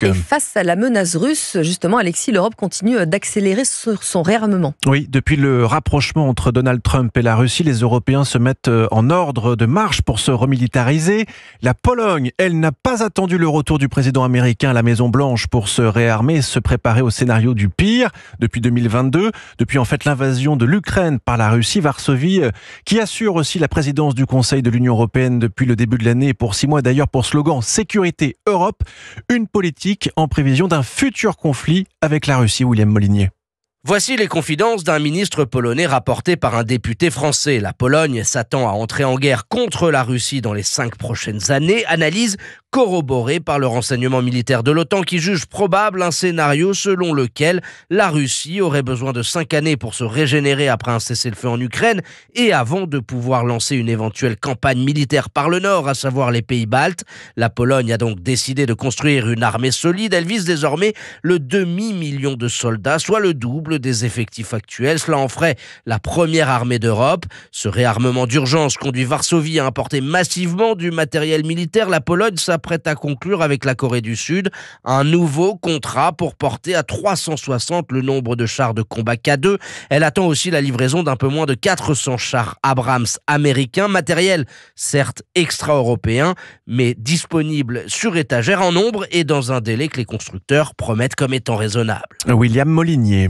Et face à la menace russe, justement, Alexis, l'Europe continue d'accélérer sur son réarmement. Oui, depuis le rapprochement entre Donald Trump et la Russie, les Européens se mettent en ordre de marche pour se remilitariser. La Pologne, elle, n'a pas attendu le retour du président américain à la Maison-Blanche pour se réarmer et se préparer au scénario du pire. Depuis 2022, depuis en fait l'invasion de l'Ukraine par la Russie, Varsovie, qui assure aussi la présidence du Conseil de l'Union européenne depuis le début de l'année, pour 6 mois d'ailleurs, pour slogan Sécurité Europe, une politique en prévision d'un futur conflit avec la Russie. William Molinier. Voici les confidences d'un ministre polonais rapporté par un député français. La Pologne s'attend à entrer en guerre contre la Russie dans les 5 prochaines années. Analyse corroborée par le renseignement militaire de l'OTAN qui juge probable un scénario selon lequel la Russie aurait besoin de 5 années pour se régénérer après un cessez-le-feu en Ukraine et avant de pouvoir lancer une éventuelle campagne militaire par le nord, à savoir les pays baltes. La Pologne a donc décidé de construire une armée solide. Elle vise désormais le demi-million de soldats, soit le double des effectifs actuels. Cela en ferait la première armée d'Europe. Ce réarmement d'urgence conduit Varsovie à importer massivement du matériel militaire. La Pologne s'apprête à conclure avec la Corée du Sud un nouveau contrat pour porter à 360 le nombre de chars de combat K2. Elle attend aussi la livraison d'un peu moins de 400 chars Abrams américains, matériel certes extra-européen, mais disponible sur étagère en nombre et dans un délai que les constructeurs promettent comme étant raisonnable. William Molinier.